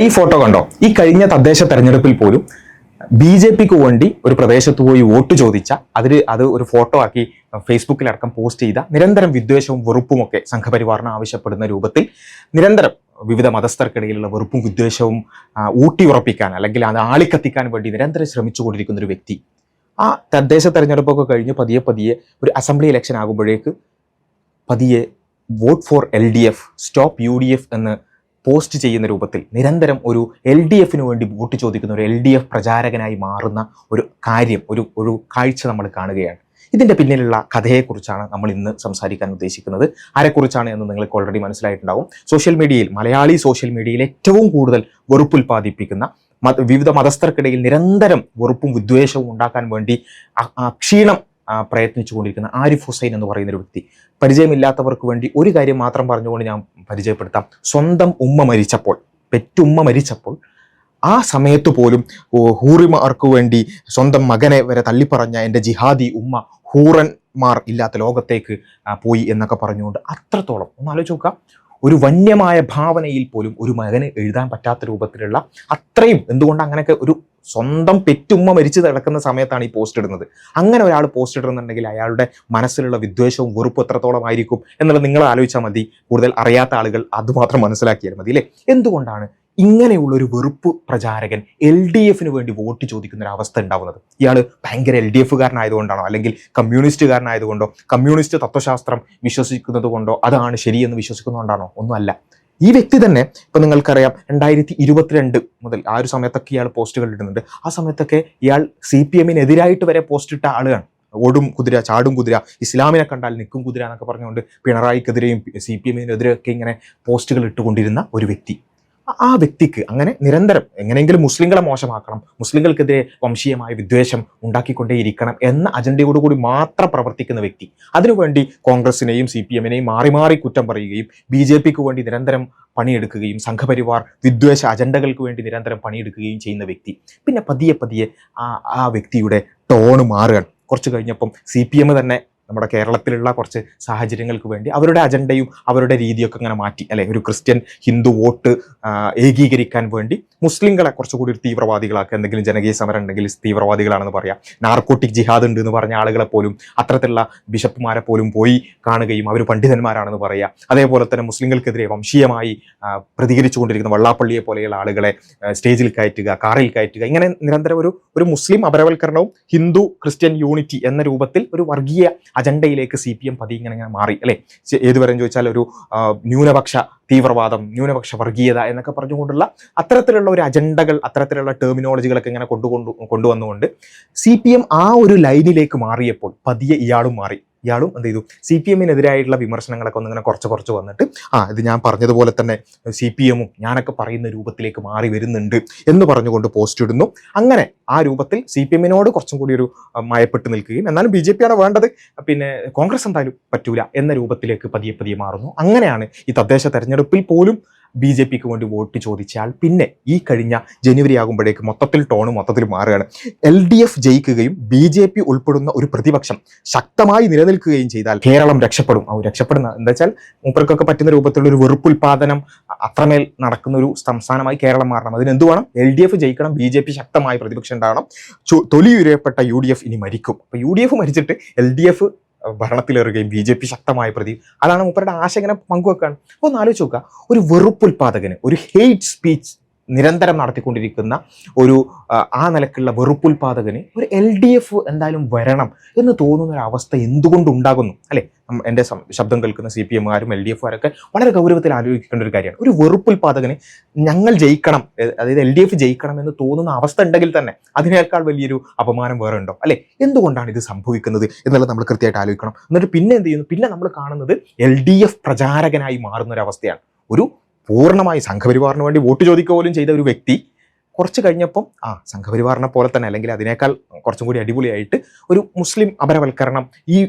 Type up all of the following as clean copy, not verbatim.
ഈ ഫോട്ടോ കണ്ടോ? ഈ കഴിഞ്ഞ തദ്ദേശ തെരഞ്ഞെടുപ്പിൽ പോലും BJPക്ക് വേണ്ടി ഒരു പ്രദേശത്ത് പോയി വോട്ട് ചോദിച്ച അത് ഒരു ഫോട്ടോ ആക്കി ഫേസ്ബുക്കിലടക്കം പോസ്റ്റ് ചെയ്ത നിരന്തരം വിദ്വേഷവും വെറുപ്പുമൊക്കെ സംഘപരിവാറിന് ആവശ്യപ്പെടുന്ന രൂപത്തിൽ നിരന്തരം വിവിധ മതസ്ഥർക്കിടയിലുള്ള വെറുപ്പും വിദ്വേഷവും ഊട്ടി ഉറപ്പിക്കാൻ അല്ലെങ്കിൽ അത് ആളിക്കത്തിക്കാൻ വേണ്ടി നിരന്തരം ശ്രമിച്ചുകൊണ്ടിരിക്കുന്ന ഒരു വ്യക്തി ആ തദ്ദേശ തെരഞ്ഞെടുപ്പൊക്കെ കഴിഞ്ഞ് പതിയെ ഒരു അസംബ്ലി ഇലക്ഷൻ ആകുമ്പോഴേക്ക് പതിയെ vote four LDF stop UDF എന്ന് പോസ്റ്റ് ചെയ്യുന്ന രൂപത്തിൽ നിരന്തരം ഒരു LDFന് വേണ്ടി വോട്ട് ചോദിക്കുന്ന ഒരു LDF പ്രചാരകനായി മാറുന്ന ഒരു കാര്യം ഒരു കാഴ്ച നമ്മൾ കാണുകയാണ്. ഇതിൻ്റെ പിന്നിലുള്ള കഥയെക്കുറിച്ചാണ് നമ്മൾ ഇന്ന് സംസാരിക്കാൻ ഉദ്ദേശിക്കുന്നത്. ആരെക്കുറിച്ചാണ് എന്ന് നിങ്ങൾക്ക് ഓൾറെഡി മനസ്സിലായിട്ടുണ്ടാവും. സോഷ്യൽ മീഡിയയിൽ, മലയാളി സോഷ്യൽ മീഡിയയിൽ ഏറ്റവും കൂടുതൽ വെറുപ്പുൽപ്പാദിപ്പിക്കുന്ന വിവിധ മതസ്ഥർക്കിടയിൽ നിരന്തരം വെറുപ്പും വിദ്വേഷവും ഉണ്ടാക്കാൻ വേണ്ടി ക്ഷീണം പ്രയത്നിച്ചു കൊണ്ടിരിക്കുന്ന ആരിഫ് ഹുസൈൻ എന്ന് പറയുന്ന ഒരു വ്യക്തി. പരിചയമില്ലാത്തവർക്ക് വേണ്ടി ഒരു കാര്യം മാത്രം പറഞ്ഞുകൊണ്ട് ഞാൻ പരിചയപ്പെടുത്താം. സ്വന്തം ഉമ്മ മരിച്ചപ്പോൾ, പെറ്റുമ്മ മരിച്ചപ്പോൾ ആ സമയത്ത് പോലും ഹൂറിമാർക്ക് വേണ്ടി സ്വന്തം മകനെ വരെ തള്ളിപ്പറഞ്ഞ എൻ്റെ ജിഹാദി ഉമ്മ ഹൂറന്മാർ ഇല്ലാത്ത ലോകത്തേക്ക് പോയി എന്നൊക്കെ പറഞ്ഞുകൊണ്ട് അത്രത്തോളം ഒന്ന് ആലോചിച്ച് നോക്കുക. ഒരു വന്യമായ ഭാവനയിൽ പോലും ഒരു മകന് എഴുതാൻ പറ്റാത്ത രൂപത്തിലുള്ള അത്രയും, എന്തുകൊണ്ട് അങ്ങനെയൊക്കെ ഒരു സ്വന്തം പെറ്റുമ്മ മരിച്ചു കിടക്കുന്ന സമയത്താണ് ഈ പോസ്റ്റ് ഇടുന്നത്. അങ്ങനെ ഒരാൾ പോസ്റ്റ് ഇടുന്നുണ്ടെങ്കിൽ അയാളുടെ മനസ്സിലുള്ള വിദ്വേഷവും വെറുപ്പും എത്രത്തോളം ആയിരിക്കും എന്നുള്ളത് നിങ്ങൾ ആലോചിച്ചാൽ മതി. കൂടുതൽ അറിയാത്ത ആളുകൾ അതുമാത്രം മനസ്സിലാക്കിയാൽ മതി അല്ലേ. എന്തുകൊണ്ടാണ് ഇങ്ങനെയുള്ള ഒരു വെറുപ്പ് പ്രചാരകൻ LDFന് വേണ്ടി വോട്ട് ചോദിക്കുന്ന ഒരു അവസ്ഥ ഉണ്ടാവുന്നത്? ഇയാൾ ഭയങ്കര LDFകാരനായതുകൊണ്ടാണോ, അല്ലെങ്കിൽ കമ്മ്യൂണിസ്റ്റുകാരനായതുകൊണ്ടോ, കമ്മ്യൂണിസ്റ്റ് തത്വശാസ്ത്രം വിശ്വസിക്കുന്നത് കൊണ്ടോ, അതാണ് ശരിയെന്ന് വിശ്വസിക്കുന്നതുകൊണ്ടാണോ? ഒന്നുമല്ല. ഈ വ്യക്തി തന്നെ ഇപ്പം നിങ്ങൾക്കറിയാം 2022 മുതൽ ആ ഒരു സമയത്തൊക്കെ ഇയാൾ പോസ്റ്റുകൾ ഇടുന്നുണ്ട്. ആ സമയത്തൊക്കെ ഇയാൾ CPMനെതിരായിട്ട് വരെ പോസ്റ്റ് ഇട്ട ആളുകളാണ്. ഓടും കുതിര, ചാടും കുതിര, ഇസ്ലാമിനെ കണ്ടാൽ നിൽക്കും കുതിര എന്നൊക്കെ പറഞ്ഞുകൊണ്ട് പിണറായിക്കെതിരെയും CPMനെതിരെയൊക്കെ ഇങ്ങനെ പോസ്റ്റുകൾ ഇട്ടുകൊണ്ടിരുന്ന ഒരു വ്യക്തി. ആ വ്യക്തിക്ക് അങ്ങനെ നിരന്തരം എങ്ങനെയെങ്കിലും മുസ്ലിങ്ങളെ മോശമാക്കണം, മുസ്ലിങ്ങൾക്കെതിരെ വംശീയമായ വിദ്വേഷം ഉണ്ടാക്കിക്കൊണ്ടേയിരിക്കണം എന്ന അജണ്ടയോടുകൂടി മാത്രം പ്രവർത്തിക്കുന്ന വ്യക്തി. അതിനുവേണ്ടി കോൺഗ്രസിനെയും CPMനെയും മാറി കുറ്റം പറയുകയും BJPക്ക് വേണ്ടി നിരന്തരം പണിയെടുക്കുകയും സംഘപരിവാർ വിദ്വേഷ അജണ്ടകൾക്ക് വേണ്ടി നിരന്തരം പണിയെടുക്കുകയും ചെയ്യുന്ന വ്യക്തി. പിന്നെ പതിയെ ആ വ്യക്തിയുടെ ടോണ് മാറുകയാണ്. കുറച്ച് കഴിഞ്ഞപ്പം CPM തന്നെ നമ്മുടെ കേരളത്തിലുള്ള കുറച്ച് സാഹചര്യങ്ങൾക്ക് വേണ്ടി അവരുടെ അജണ്ടയും അവരുടെ രീതിയൊക്കെ ഇങ്ങനെ മാറ്റി അല്ലെ. ഒരു ക്രിസ്ത്യൻ ഹിന്ദു വോട്ട് ഏകീകരിക്കാൻ വേണ്ടി മുസ്ലിങ്ങളെ കുറച്ചുകൂടി ഒരു തീവ്രവാദികളാക്കുക, എന്തെങ്കിലും ജനകീയ സമരം ഉണ്ടെങ്കിൽ തീവ്രവാദികളാണെന്ന് പറയാം, നാർക്കോട്ടിക് ജിഹാദ് ഉണ്ട് എന്ന് പറഞ്ഞ ആളുകളെ പോലും, അത്തരത്തിലുള്ള ബിഷപ്പുമാരെ പോലും പോയി കാണുകയും അവർ പണ്ഡിതന്മാരാണെന്ന് പറയുക. അതേപോലെ തന്നെ മുസ്ലിങ്ങൾക്കെതിരെ വംശീയമായി പ്രതികരിച്ചുകൊണ്ടിരിക്കുന്ന വെള്ളാപ്പള്ളിയെ പോലെയുള്ള ആളുകളെ സ്റ്റേജിൽ കയറ്റുക, കാറിൽ കയറ്റുക, ഇങ്ങനെ നിരന്തരം ഒരു മുസ്ലിം അപരവൽക്കരണവും ഹിന്ദു ക്രിസ്ത്യൻ യൂണിറ്റി എന്ന രൂപത്തിൽ ഒരു വർഗീയ അജണ്ടയിലേക്ക് CPM ഇങ്ങനെ മാറി അല്ലെ. ഏതുവരെ ചോദിച്ചാൽ ഒരു ന്യൂനപക്ഷ തീവ്രവാദം, ന്യൂനപക്ഷ വർഗീയത എന്നൊക്കെ പറഞ്ഞുകൊണ്ടുള്ള അത്തരത്തിലുള്ള ഒരു അജണ്ടകൾ, അത്തരത്തിലുള്ള ടെർമിനോളജികളൊക്കെ ഇങ്ങനെ കൊണ്ടുവന്നുകൊണ്ട് CPM ആ ഒരു ലൈനിലേക്ക് മാറിയപ്പോൾ പതിയെ ഇയാളും മാറി. ഇയാളും എന്ത് ചെയ്തു, CPMനെതിരായിട്ടുള്ള വിമർശനങ്ങളൊക്കെ ഒന്നിങ്ങനെ കുറച്ച് വന്നിട്ട് ഇത് ഞാൻ പറഞ്ഞതുപോലെ തന്നെ CPMും ഞാനൊക്കെ പറയുന്ന രൂപത്തിലേക്ക് മാറി വരുന്നുണ്ട് എന്ന് പറഞ്ഞുകൊണ്ട് പോസ്റ്റ് ഇടുന്നു. അങ്ങനെ ആ രൂപത്തിൽ CPMനോട് കുറച്ചും കൂടി ഒരു മയപ്പെട്ട് നിൽക്കുകയും എന്നാലും BJP ആണ് വേണ്ടത്, പിന്നെ കോൺഗ്രസ് എന്തായാലും പറ്റൂല എന്ന രൂപത്തിലേക്ക് പതിയെ മാറുന്നു. അങ്ങനെയാണ് ഈ തദ്ദേശ തെരഞ്ഞെടുപ്പിൽ പോലും BJPക്ക് വേണ്ടി വോട്ട് ചോദിച്ചാൽ പിന്നെ ഈ കഴിഞ്ഞ ജനുവരി ആകുമ്പോഴേക്ക് മൊത്തത്തിൽ മാറുകയാണ്. LDF ജയിക്കുകയും BJP ഉൾപ്പെടുന്ന ഒരു പ്രതിപക്ഷം ശക്തമായി നിലനിൽക്കുകയും ചെയ്താൽ കേരളം രക്ഷപ്പെടും. രക്ഷപ്പെടുന്ന എന്താ വെച്ചാൽ മൂപ്പർക്കൊക്കെ പറ്റുന്ന രൂപത്തിലുള്ള ഒരു വെറുപ്പുൽപാദനം അത്രമേൽ നടക്കുന്ന ഒരു സംസ്ഥാനമായി കേരളം മാറണം. അതിനെന്ത് വേണം? LDF ജയിക്കണം, BJP ശക്തമായ പ്രതിപക്ഷം ഉണ്ടാകണം, തൊലിയുരയപ്പെട്ട UDF ഇനി മരിക്കും. അപ്പൊ UDF മരിച്ചിട്ട് LDF ഭരണത്തിലേറുകയും BJP ശക്തമായ പ്രതി, അതാണ് മൂപ്പരുടെ ആശ ഇങ്ങനെ പങ്കുവെക്കാണ്. അപ്പോൾ ഒന്ന് ആലോചിച്ച് നോക്കുക, ഒരു വെറുപ്പുൽപാദകന്, ഒരു ഹെയ്റ്റ് സ്പീച്ച് നിരന്തരം നടത്തിക്കൊണ്ടിരിക്കുന്ന ഒരു ആ നിലക്കുള്ള വെറുപ്പുൽപാദകന് ഒരു LDF എന്തായാലും വരണം എന്ന് തോന്നുന്ന ഒരു അവസ്ഥ എന്തുകൊണ്ടുണ്ടാകുന്നു അല്ലെ. എൻ്റെ ശബ്ദം കേൾക്കുന്ന CPMകാരും LDFകാരൊക്കെ വളരെ ഗൗരവത്തിൽ ആലോചിക്കേണ്ട ഒരു കാര്യമാണ്. ഒരു വെറുപ്പുൽപാദകന് ഞങ്ങൾ ജയിക്കണം, അതായത് LDF ജയിക്കണം എന്ന് തോന്നുന്ന അവസ്ഥ ഉണ്ടെങ്കിൽ തന്നെ അതിനേക്കാൾ വലിയൊരു അപമാനം വേറെ ഉണ്ടോ അല്ലെ. എന്തുകൊണ്ടാണ് ഇത് സംഭവിക്കുന്നത് എന്നുള്ളത് നമ്മൾ കൃത്യമായിട്ട് ആലോചിക്കണം. എന്നിട്ട് പിന്നെ എന്ത് ചെയ്യുന്നു, പിന്നെ നമ്മൾ കാണുന്നത് LDF പ്രചാരകനായി മാറുന്ന ഒരു അവസ്ഥയാണ്. ഒരു പൂർണ്ണമായി സംഘപരിവാറിന് വേണ്ടി വോട്ട് ചോദിക്കുക പോലും ചെയ്ത ഒരു വ്യക്തി കുറച്ച് കഴിഞ്ഞപ്പം സംഘപരിവാറിനെ പോലെ തന്നെ അല്ലെങ്കിൽ അതിനേക്കാൾ കുറച്ചും കൂടി അടിപൊളിയായിട്ട് ഒരു മുസ്ലിം അപരവൽക്കരണം ഈ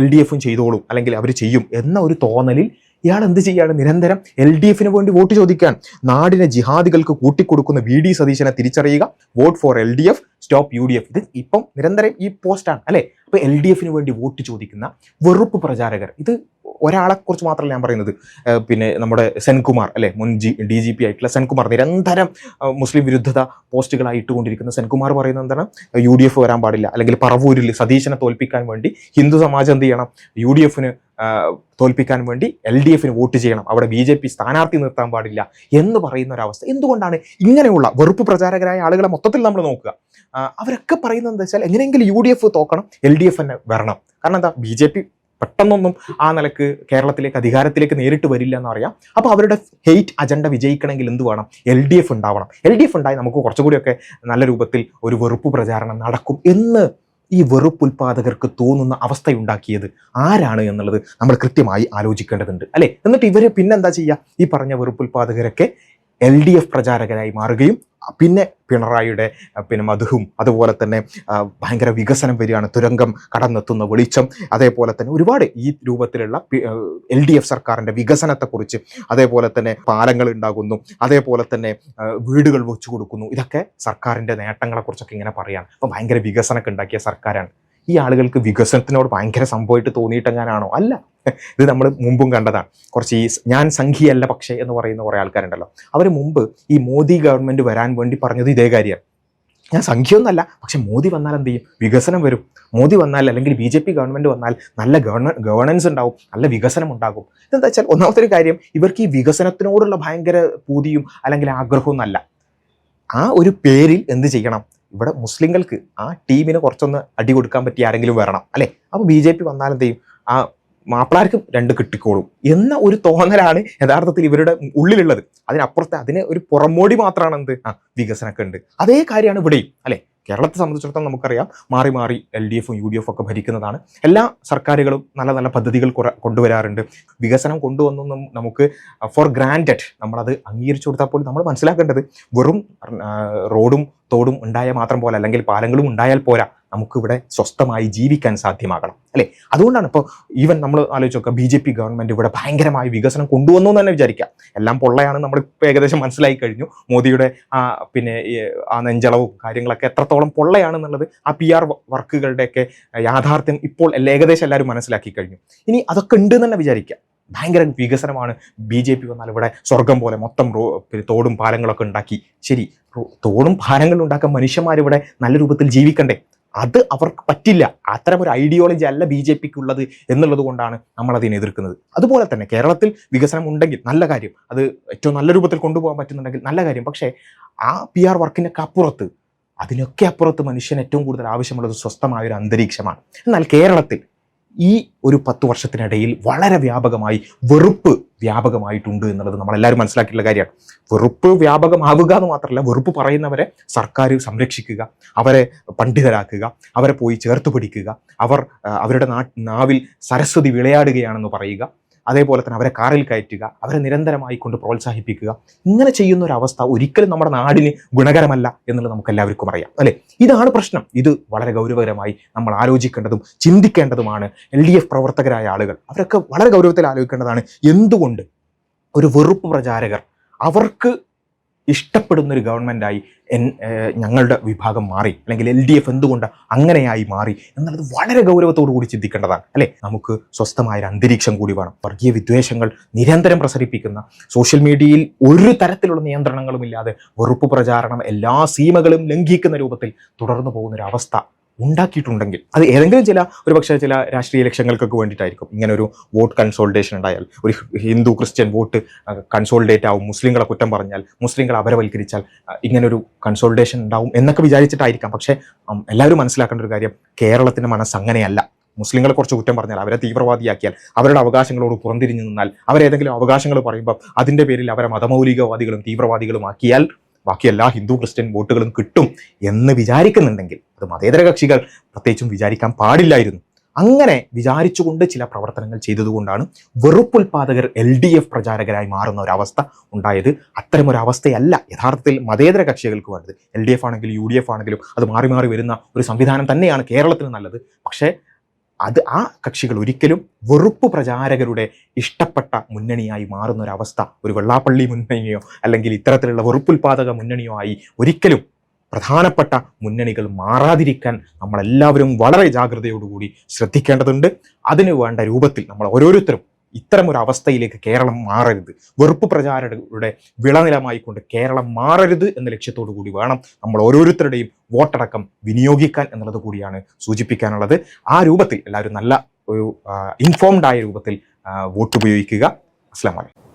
LDFും ചെയ്തോളും അല്ലെങ്കിൽ അവർ ചെയ്യും എന്ന ഒരു തോന്നലിൽ ഇയാൾ എന്ത് ചെയ്യാണ്, നിരന്തരം LDFന് വേണ്ടി വോട്ട് ചോദിക്കാൻ. നാടിനെ ജിഹാദികൾക്ക് കൂട്ടിക്കൊടുക്കുന്ന VD സതീശനെ തിരിച്ചറിയുക, vote four LDF stop UDF. ഇത് ഇപ്പം നിരന്തരം ഈ പോസ്റ്റാണ് അല്ലേ. അപ്പോൾ LDF വേണ്ടി വോട്ട് ചോദിക്കുന്ന വെറുപ്പ് പ്രചാരകർ, ഇത് ഒരാളെക്കുറിച്ച് മാത്രമല്ല ഞാൻ പറയുന്നത്. പിന്നെ നമ്മുടെ സെൻകുമാർ അല്ലേ, മുൻ DGP ആയിട്ടുള്ള സെൻകുമാർ, നിരന്തരം മുസ്ലിം വിരുദ്ധത പോസ്റ്റുകളായി ഇട്ടുകൊണ്ടിരിക്കുന്ന സെൻകുമാർ പറയുന്നത് എന്താണ്, UDF വരാൻ പാടില്ല, അല്ലെങ്കിൽ പറവൂരിൽ സതീശനെ തോൽപ്പിക്കാൻ വേണ്ടി ഹിന്ദു സമാജം എന്ത് ചെയ്യണം, UDF തോൽപ്പിക്കാൻ വേണ്ടി LDF വോട്ട് ചെയ്യണം, അവിടെ BJP സ്ഥാനാർത്ഥി നിർത്താൻ പാടില്ല എന്ന് പറയുന്ന ഒരവസ്ഥ. എന്തുകൊണ്ടാണ് ഇങ്ങനെയുള്ള വെറുപ്പ് പ്രചാരകരായ ആളുകളെ മൊത്തത്തിൽ നമ്മൾ നോക്കുക, അവരൊക്കെ പറയുന്നത് എന്താ വെച്ചാൽ എങ്ങനെയെങ്കിലും UDF തോക്കണം, LDF തന്നെ വരണം. കാരണം എന്താ, BJP പെട്ടെന്നൊന്നും ആ നിലക്ക് കേരളത്തിലേക്ക് അധികാരത്തിലേക്ക് നേരിട്ട് വരില്ല എന്നറിയാം. അപ്പോൾ അവരുടെ ഹെയ്റ്റ് അജണ്ട വിജയിക്കണമെങ്കിൽ എന്ത് വേണം, LDF ഉണ്ടാവണം. LDF ഉണ്ടായി നമുക്ക് കുറച്ചുകൂടിയൊക്കെ നല്ല രൂപത്തിൽ ഒരു വെറുപ്പ് പ്രചാരണം നടക്കും എന്ന് ഈ വെറുപ്പ് ഉൽപാദകർക്ക് തോന്നുന്ന അവസ്ഥയുണ്ടാക്കിയത് ആരാണ് എന്നുള്ളത് നമ്മൾ കൃത്യമായി ആലോചിക്കേണ്ടതുണ്ട് അല്ലേ. എന്നിട്ട് ഇവര് പിന്നെന്താ ചെയ്യുക, ഈ പറഞ്ഞ വെറുപ്പ് ഉൽപാദകരൊക്കെ LDF പ്രചാരകരായി മാറുകയും പിന്നെ പിണറായിയുടെ പിന്നെ മധുവും അതുപോലെ തന്നെ ഭയങ്കര വികസനം വരികയാണ്, തുരങ്കം കടന്നെത്തുന്ന വെളിച്ചം, അതേപോലെ തന്നെ ഒരുപാട് ഈ രൂപത്തിലുള്ള LDF സർക്കാരിൻ്റെ വികസനത്തെക്കുറിച്ച്, അതേപോലെ തന്നെ പാലങ്ങൾ ഉണ്ടാകുന്നു, അതേപോലെ തന്നെ വീടുകൾ വെച്ചു കൊടുക്കുന്നു, ഇതൊക്കെ സർക്കാരിൻ്റെ നേട്ടങ്ങളെക്കുറിച്ചൊക്കെ ഇങ്ങനെ പറയാണ്. അപ്പോൾ ഭയങ്കര വികസനമൊക്കെ ഉണ്ടാക്കിയ സർക്കാരാണ്. ഈ ആളുകൾക്ക് വികസനത്തിനോട് ഭയങ്കര സംഭവമായിട്ട് തോന്നിയിട്ടെങ്ങാനാണോ? അല്ല, ഇത് നമ്മൾ മുമ്പും കണ്ടതാണ്. കുറച്ച് ഈ ഞാൻ സംഘിയല്ല പക്ഷേ എന്ന് പറയുന്ന കുറേ ആൾക്കാരുണ്ടല്ലോ, അവർ മുമ്പ് ഈ മോദി ഗവൺമെൻറ് വരാൻ വേണ്ടി പറഞ്ഞത് ഇതേ കാര്യമാണ്. ഞാൻ സംഖ്യയൊന്നല്ല, പക്ഷെ മോദി വന്നാൽ എന്ത് ചെയ്യും, വികസനം വരും. മോദി വന്നാൽ അല്ലെങ്കിൽ BJP ഗവൺമെൻറ് വന്നാൽ നല്ല ഗവേണൻസ് ഉണ്ടാവും, നല്ല വികസനം ഉണ്ടാകും. ഇതെന്താ വെച്ചാൽ ഒന്നാമത്തെ ഒരു കാര്യം, ഇവർക്ക് ഈ വികസനത്തിനോടുള്ള ഭയങ്കര പൂതിയും അല്ലെങ്കിൽ ആഗ്രഹവും എന്നല്ല. ആ ഒരു പേരിൽ എന്ത് ചെയ്യണം, ഇവിടെ മുസ്ലിങ്ങൾക്ക് ആ ടീമിന് കുറച്ചൊന്ന് അടി കൊടുക്കാൻ പറ്റിയ ആരെങ്കിലും വരണം അല്ലേ. അപ്പോൾ BJP വന്നാൽ എന്ത് ചെയ്യും, ആ മാപ്പിളാർക്കും രണ്ട് കിട്ടിക്കോളും എന്ന ഒരു തോന്നലാണ് യഥാർത്ഥത്തിൽ ഇവരുടെ ഉള്ളിലുള്ളത്. അതിനപ്പുറത്തെ അതിന് ഒരു പുറമോടി മാത്രമാണ് എന്ത്, വികസനമൊക്കെ ഉണ്ട്. അതേ കാര്യമാണ് ഇവിടെയും അല്ലേ. കേരളത്തെ സംബന്ധിച്ചിടത്തോളം നമുക്കറിയാം, മാറി മാറി LDF UDF ഒക്കെ ഭരിക്കുന്നതാണ്. എല്ലാ സർക്കാരുകളും നല്ല നല്ല പദ്ധതികൾ കൊണ്ടുവരാറുണ്ട്. വികസനം കൊണ്ടുവന്നൊന്നും നമുക്ക് ഫോർ ഗ്രാൻഡഡ് നമ്മളത് അംഗീകരിച്ചു കൊടുത്താൽ പോലും നമ്മൾ മനസ്സിലാക്കേണ്ടത് വെറും റോഡും തോടും ഉണ്ടായാൽ മാത്രം പോലെ, അല്ലെങ്കിൽ പാലങ്ങളും ഉണ്ടായാൽ പോരാ, നമുക്കിവിടെ സ്വസ്ഥമായി ജീവിക്കാൻ സാധ്യമാകണം അല്ലേ. അതുകൊണ്ടാണ് ഇപ്പോൾ ഈവൻ നമ്മൾ ആലോചിച്ച് നോക്കുക, BJP ഗവൺമെൻറ് ഇവിടെ ഭയങ്കരമായ വികസനം കൊണ്ടുവന്നു എന്ന് തന്നെ വിചാരിക്കാം. എല്ലാം പൊള്ളയാണ്, നമ്മളിപ്പോൾ ഏകദേശം മനസ്സിലായി കഴിഞ്ഞു. മോദിയുടെ പിന്നെ ആ നെഞ്ചളവും കാര്യങ്ങളൊക്കെ എത്രത്തോളം പൊള്ളയാണെന്നുള്ളത് ആ PR വർക്കുകളുടെയൊക്കെ യാഥാർത്ഥ്യം ഇപ്പോൾ ഏകദേശം എല്ലാവരും മനസ്സിലാക്കി കഴിഞ്ഞു. ഇനി അതൊക്കെ ഉണ്ട് എന്ന് തന്നെ വിചാരിക്കാം. ഭയങ്കര വികസനമാണ്, BJP വന്നാൽ ഇവിടെ സ്വർഗം പോലെ മൊത്തം തോടും പാലങ്ങളൊക്കെ ഉണ്ടാക്കി. ശരി, തോടും പാലങ്ങളും ഉണ്ടാക്കാൻ മനുഷ്യന്മാരിവിടെ നല്ല രൂപത്തിൽ ജീവിക്കണ്ടേ? അത് അവർക്ക് പറ്റില്ല. അത്തരം ഒരു ഐഡിയോളജി അല്ല BJPക്ക് ഉള്ളത് എന്നുള്ളത് കൊണ്ടാണ് നമ്മളതിനെ എതിർക്കുന്നത്. അതുപോലെ തന്നെ കേരളത്തിൽ വികസനം ഉണ്ടെങ്കിൽ നല്ല കാര്യം, അത് ഏറ്റവും നല്ല രൂപത്തിൽ കൊണ്ടുപോകാൻ പറ്റുന്നുണ്ടെങ്കിൽ നല്ല കാര്യം. പക്ഷേ ആ PR വർക്കിനൊക്കെ അപ്പുറത്ത്, അതിനൊക്കെ അപ്പുറത്ത് മനുഷ്യന് ഏറ്റവും കൂടുതൽ ആവശ്യമുള്ളത് സ്വസ്ഥമായ ഒരു അന്തരീക്ഷമാണ്. എന്നാൽ കേരളത്തിൽ ഈ ഒരു 10 വർഷത്തിനിടയിൽ വളരെ വ്യാപകമായി വെറുപ്പ് വ്യാപകമായിട്ടുണ്ട് എന്നുള്ളത് നമ്മളെല്ലാവരും മനസ്സിലാക്കിയിട്ടുള്ള കാര്യമാണ്. വെറുപ്പ് വ്യാപകമാവുക എന്ന് മാത്രമല്ല, വെറുപ്പ് പറയുന്നവരെ സർക്കാർ സംരക്ഷിക്കുക, അവരെ പണ്ഡിതരാക്കുക, അവരെ പോയി ചേർത്ത് പിടിക്കുക, അവരുടെ നാവിൽ സരസ്വതി വിളയാടുകയാണെന്ന് പറയുക, അതേപോലെ തന്നെ അവരെ കാറിൽ കയറ്റുക, അവരെ നിരന്തരമായി കൊണ്ട് പ്രോത്സാഹിപ്പിക്കുക. ഇങ്ങനെ ചെയ്യുന്ന ഒരു അവസ്ഥ ഒരിക്കലും നമ്മുടെ നാടിന് ഗുണകരമല്ല എന്നുള്ളത് നമുക്ക് എല്ലാവർക്കും അറിയാം അല്ലേ. ഇതാണ് പ്രശ്നം. ഇത് വളരെ ഗൗരവകരമായി നമ്മൾ ആലോചിക്കേണ്ടതും ചിന്തിക്കേണ്ടതുമാണ്. LDF പ്രവർത്തകരായ ആളുകൾ അവരൊക്കെ വളരെ ഗൗരവത്തിൽ ആലോചിക്കേണ്ടതാണ്. എന്തുകൊണ്ട് ഒരു വെറുപ്പ് പ്രചാരകർ അവർക്ക് ഇഷ്ടപ്പെടുന്ന ഒരു ഗവൺമെൻറ്റായി ഞങ്ങളുടെ വിഭാഗം മാറി, അല്ലെങ്കിൽ LDF എന്തുകൊണ്ട് അങ്ങനെയായി മാറി എന്നുള്ളത് വളരെ ഗൗരവത്തോടു കൂടി ചിന്തിക്കേണ്ടതാണ് അല്ലേ. നമുക്ക് സ്വസ്ഥമായൊരു അന്തരീക്ഷം കൂടി വേണം. വർഗീയ വിദ്വേഷങ്ങൾ നിരന്തരം പ്രസരിപ്പിക്കുന്ന, സോഷ്യൽ മീഡിയയിൽ ഒരു തരത്തിലുള്ള നിയന്ത്രണങ്ങളും ഇല്ലാതെ വെറുപ്പ് പ്രചാരണം എല്ലാ സീമകളും ലംഘിക്കുന്ന രൂപത്തിൽ തുടർന്നു പോകുന്നൊരവസ്ഥ ഉണ്ടാക്കിയിട്ടുണ്ടെങ്കിൽ അത് ഏതെങ്കിലും ഒരുപക്ഷെ ചില രാഷ്ട്രീയ ലക്ഷ്യങ്ങൾക്കൊക്കെ വേണ്ടിയിട്ടായിരിക്കും. ഇങ്ങനെ ഒരു വോട്ട് കൺസോൾട്ടേഷൻ ഉണ്ടായാൽ, ഒരു ഹിന്ദു ക്രിസ്ത്യൻ വോട്ട് കൺസോൾട്ടേറ്റ് ആവും, മുസ്ലിങ്ങളെ കുറ്റം പറഞ്ഞാൽ, മുസ്ലിങ്ങളെ അപരവൽക്കരിച്ചാൽ ഇങ്ങനൊരു കൺസോൾട്ടേഷൻ ഉണ്ടാവും എന്നൊക്കെ വിചാരിച്ചിട്ടായിരിക്കാം. പക്ഷേ എല്ലാവരും മനസ്സിലാക്കേണ്ട ഒരു കാര്യം, കേരളത്തിൻ്റെ മനസ്സ് അങ്ങനെയല്ല. മുസ്ലിങ്ങളെ കുറച്ച് കുറ്റം പറഞ്ഞാൽ, അവരെ തീവ്രവാദിയാക്കിയാൽ, അവരുടെ അവകാശങ്ങളോട് പുറംതിരിഞ്ഞു നിന്നാൽ, അവരേതെങ്കിലും അവകാശങ്ങൾ പറയുമ്പോൾ അതിൻ്റെ പേരിൽ അവരെ മതമൗലികവാദികളും തീവ്രവാദികളും ആക്കിയാൽ ബാക്കി എല്ലാ ഹിന്ദു ക്രിസ്ത്യൻ വോട്ടുകളും കിട്ടും എന്ന് വിചാരിക്കുന്നുണ്ടെങ്കിൽ അത് മതേതര കക്ഷികൾ പ്രത്യേകിച്ചും വിചാരിക്കാൻ പാടില്ലായിരുന്നു. അങ്ങനെ വിചാരിച്ചുകൊണ്ട് ചില പ്രവർത്തനങ്ങൾ ചെയ്തതുകൊണ്ടാണ് വെറുപ്പുൽപാദകർ LDF പ്രചാരകരായി മാറുന്ന ഒരവസ്ഥ ഉണ്ടായത്. അത്തരമൊരവസ്ഥയല്ല യഥാർത്ഥത്തിൽ മതേതര കക്ഷികൾക്ക് വേണ്ടത്. LDF ആണെങ്കിലും UDF ആണെങ്കിലും അത് മാറി മാറി വരുന്ന ഒരു സംവിധാനം തന്നെയാണ് കേരളത്തിന് നല്ലത്. പക്ഷേ ആ കക്ഷികൾ ഒരിക്കലും വെറുപ്പ് പ്രചാരകരുടെ ഇഷ്ടപ്പെട്ട മുന്നണിയായി മാറുന്ന ഒരവസ്ഥ ഒരു വെള്ളാപ്പള്ളി മുന്നണിയോ അല്ലെങ്കിൽ ഇത്തരത്തിലുള്ള വെറുപ്പുൽപാദക മുന്നണിയോ ആയി ഒരിക്കലും പ്രധാനപ്പെട്ട മുന്നണികൾ മാറാതിരിക്കാൻ നമ്മളെല്ലാവരും വളരെ ജാഗ്രതയോടുകൂടി ശ്രദ്ധിക്കേണ്ടതുണ്ട്. അതിന് വേണ്ട രൂപത്തിൽ നമ്മൾ ഓരോരുത്തരും ഇത്തരം ഒരു അവസ്ഥയിലേക്ക് കേരളം മാറരുത്, വെറുപ്പ് പ്രചാരകരുടെ വിളനിലമായിക്കൊണ്ട് കേരളം മാറരുത് എന്ന ലക്ഷ്യത്തോടു കൂടി വേണം നമ്മൾ ഓരോരുത്തരുടെയും വോട്ടടക്കം വിനിയോഗിക്കാൻ എന്നുള്ളത് കൂടിയാണ് സൂചിപ്പിക്കാനുള്ളത്. ആ രൂപത്തിൽ എല്ലാവരും നല്ല ഒരു ഇൻഫോംഡ് ആയ രൂപത്തിൽ വോട്ട് ഉപയോഗിക്കുക. അസ്സലാമു അലൈക്കും.